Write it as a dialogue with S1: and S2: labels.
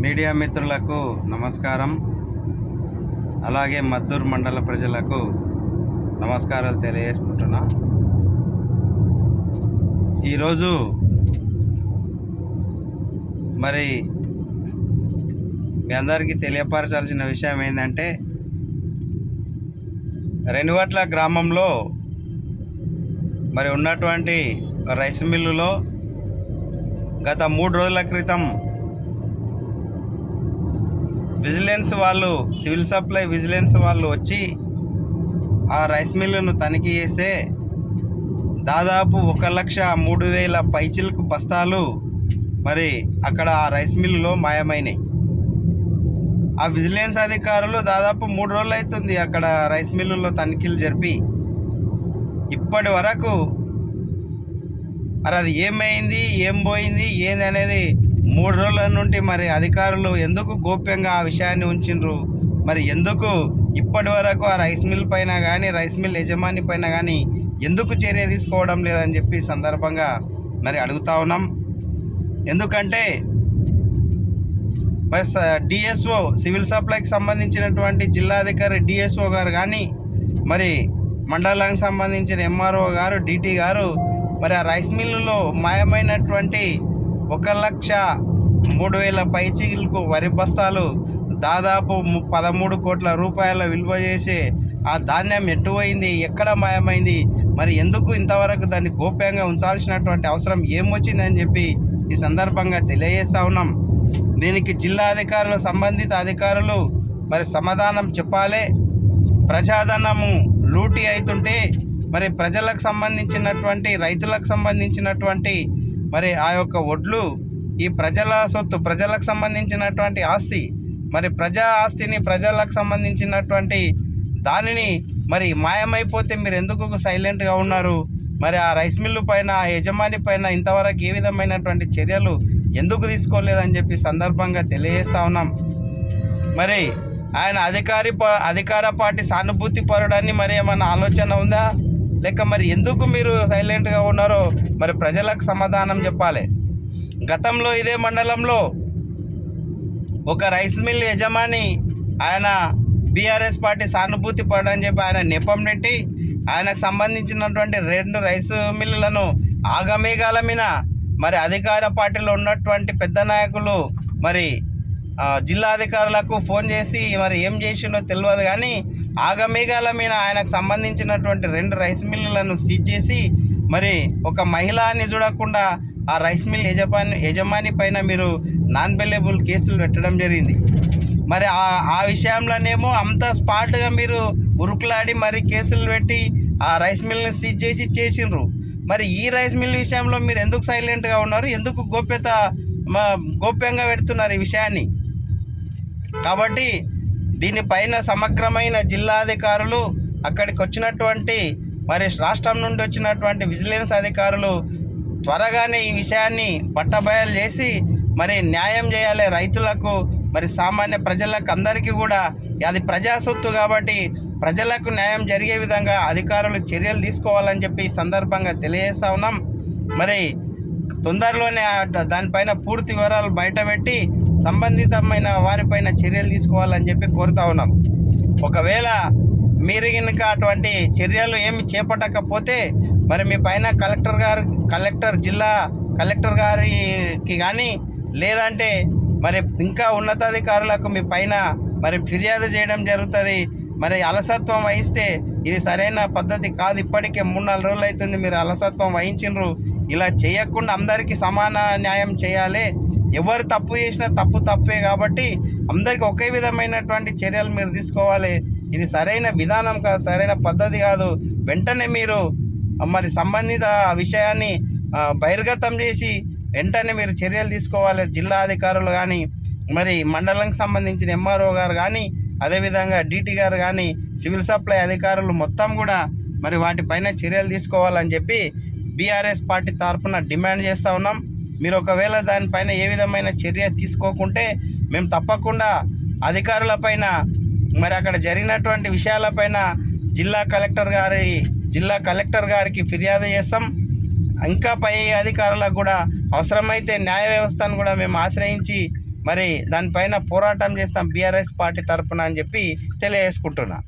S1: Media మిత్రులకు నమస్కారం. అలాగే మద్దూరు మండల ప్రజలకు నమస్కారాలు తెలియజేసుకుంటున్నా. ఈరోజు మరి మీ అందరికీ తెలియపరచాల్సిన విషయం ఏంటంటే, రెనివట్ల గ్రామంలో మరి ఉన్నటువంటి రైస్ మిల్లులో గత 3 రోజుల క్రితం విజిలెన్స్ వాళ్ళు, సివిల్ సప్లై విజిలెన్స్ వాళ్ళు వచ్చి ఆ రైస్ మిల్లును తనిఖీ చేస్తే దాదాపు 1,03,000 పైచిలకు బస్తాలు మరి అక్కడ ఆ రైస్ మిల్లులో మాయమైనాయి. ఆ విజిలెన్స్ అధికారులు దాదాపు 3 రోజులు అవుతుంది అక్కడ రైస్ మిల్లులో తనిఖీలు జరిపి. ఇప్పటి వరకు మరి అది ఏమైంది, ఏం పోయింది, ఏంది అనేది 3 రోజుల నుండి మరి అధికారులు ఎందుకు గోప్యంగా ఆ విషయాన్ని ఉంచిండ్రు, మరి ఎందుకు ఇప్పటి వరకు ఆ రైస్ మిల్ పైన కానీ, రైస్ మిల్ యజమాని పైన కానీ ఎందుకు చర్య తీసుకోవడం లేదని చెప్పి సందర్భంగా మరి అడుగుతా ఉన్నాం. ఎందుకంటే మరి డిఎస్ఓ, సివిల్ సప్లైకి సంబంధించినటువంటి జిల్లాధికారి డిఎస్ఓ గారు కానీ, మరి మండలానికి సంబంధించిన ఎంఆర్ఓ గారు, డిటి గారు మరి ఆ రైస్ మిల్లులో మాయమైనటువంటి 1,03,000 పైచిలకు వరి బస్తాలు, దాదాపు 13 కోట్ల రూపాయల విలువ చేసే ఆ ధాన్యం ఎట్టుపోయింది, ఎక్కడ మాయమైంది, మరి ఎందుకు ఇంతవరకు దాన్ని గోప్యంగా ఉంచాల్సినటువంటి అవసరం ఏమొచ్చిందని చెప్పి ఈ సందర్భంగా తెలియజేస్తూ ఉన్నాం. దీనికి జిల్లా అధికారులు, సంబంధిత అధికారులు మరి సమాధానం చెప్పాలి. ప్రజాధనము లూటీ అవుతుంటే మరి ప్రజలకు సంబంధించినటువంటి, రైతులకు సంబంధించినటువంటి మరి ఆ యొక్క ఒడ్లు ఈ ప్రజల సొత్తు, ప్రజలకు సంబంధించినటువంటి ఆస్తి, మరి ప్రజా ఆస్తిని, ప్రజలకు సంబంధించినటువంటి దానిని మరి మాయమైపోతే మీరు ఎందుకు సైలెంట్గా ఉన్నారు? మరి ఆ రైస్ మిల్లు పైన, ఆ యజమాని పైన ఇంతవరకు ఏ విధమైనటువంటి చర్యలు ఎందుకు తీసుకోలేదని చెప్పి సందర్భంగా తెలియజేస్తూ ఉన్నాం. మరి ఆయన అధికార పార్టీ సానుభూతి పరుడని మరి ఏమన్నా ఆలోచన ఉందా, లేక మరి ఎందుకు మీరు సైలెంట్గా ఉన్నారో మరి ప్రజలకు సమాధానం చెప్పాలి. గతంలో ఇదే మండలంలో ఒక రైస్ మిల్ యజమాని, ఆయన బీఆర్ఎస్ పార్టీ సానుభూతి పరుడని చెప్పి ఆయన నెపం నెట్టి ఆయనకు సంబంధించినటువంటి 2 రైస్ మిల్లులను ఆగమేఘాల మీద మరి అధికార పార్టీలో ఉన్నటువంటి పెద్ద నాయకులు మరి జిల్లా అధికారులకు ఫోన్ చేసి మరి ఏం చేసిండో తెలియదు, కానీ ఆగమేఘాల మీద ఆయనకు సంబంధించినటువంటి 2 రైస్ మిల్లులను సీజ్ చేసి మరి ఒక మహిళని చూడకుండా ఆ రైస్ మిల్ యజమాని పైన మీరు నాన్ బెయిలబుల్ కేసులు పెట్టడం జరిగింది. మరి ఆ విషయంలోనేమో అంత స్పాట్గా మీరు ఉరుకులాడి మరి కేసులు పెట్టి ఆ రైస్ మిల్ని సీజ్ చేసి చేసిండ్రు. మరి ఈ రైస్ మిల్ విషయంలో మీరు ఎందుకు సైలెంట్గా ఉన్నారు? ఎందుకు గోప్యంగా పెడుతున్నారు ఈ విషయాన్ని? కాబట్టి దీనిపైన సమగ్రమైన జిల్లాధికారులు, అక్కడికి వచ్చినటువంటి మరి రాష్ట్రం నుండి వచ్చినటువంటి విజిలెన్స్ అధికారులు త్వరగానే ఈ విషయాన్ని పట్టబయలు చేసి మరి న్యాయం చేయాలి రైతులకు, మరి సామాన్య ప్రజలకు, అందరికీ కూడా. అది ప్రజా సొత్తు కాబట్టి ప్రజలకు న్యాయం జరిగే విధంగా అధికారులు చర్యలు తీసుకోవాలని చెప్పి ఈ సందర్భంగా తెలియజేస్తూ ఉన్నాం. మరి తొందరలోనే దానిపైన పూర్తి వివరాలు బయటపెట్టి సంబంధితమైన వారిపైన చర్యలు తీసుకోవాలని చెప్పి కోరుతా ఉన్నాం. ఒకవేళ మీరు కనుక అటువంటి చర్యలు ఏమి చేపట్టకపోతే మరి మీ పైన జిల్లా కలెక్టర్ గారికి కానీ, లేదంటే మరి ఇంకా ఉన్నతాధికారులకు మీ పైన మరి ఫిర్యాదు చేయడం జరుగుతుంది. మరి అలసత్వం వహిస్తే ఇది సరైన పద్ధతి కాదు. ఇప్పటికే 3-4 రోజులు అవుతుంది మీరు అలసత్వం వహించిండ్రు. ఇలా చేయకుండా అందరికీ సమాన న్యాయం చేయాలి. ఎవరు తప్పు చేసినా తప్పే కాబట్టి అందరికీ ఒకే విధమైనటువంటి చర్యలు మీరు తీసుకోవాలి. ఇది సరైన విధానం కాదు, సరైన పద్ధతి కాదు. వెంటనే మీరు మరి సంబంధిత విషయాన్ని బహిర్గతం చేసి వెంటనే మీరు చర్యలు తీసుకోవాలి. జిల్లా అధికారులు కానీ, మరి మండలానికి సంబంధించిన ఎంఆర్ఓ గారు కానీ, అదేవిధంగా డిటి గారు కానీ, సివిల్ సప్లై అధికారులు మొత్తం కూడా మరి వాటిపైన చర్యలు తీసుకోవాలని చెప్పి బీఆర్ఎస్ పార్టీ తరఫున డిమాండ్ చేస్తూ ఉన్నాం. మీరు ఒకవేళ దానిపైన ఏ విధమైన చర్య తీసుకోకుంటే మేము తప్పకుండా అధికారులపైన, మరి అక్కడ జరిగినటువంటి విషయాలపైన జిల్లా కలెక్టర్ గారికి ఫిర్యాదు చేస్తాం. ఇంకా పై అధికారులకు కూడా అవసరమైతే న్యాయ వ్యవస్థను కూడా మేము ఆశ్రయించి మరి దానిపైన పోరాటం చేస్తాం బీఆర్ఎస్ పార్టీ తరఫున అని చెప్పి తెలియజేసుకుంటున్నా.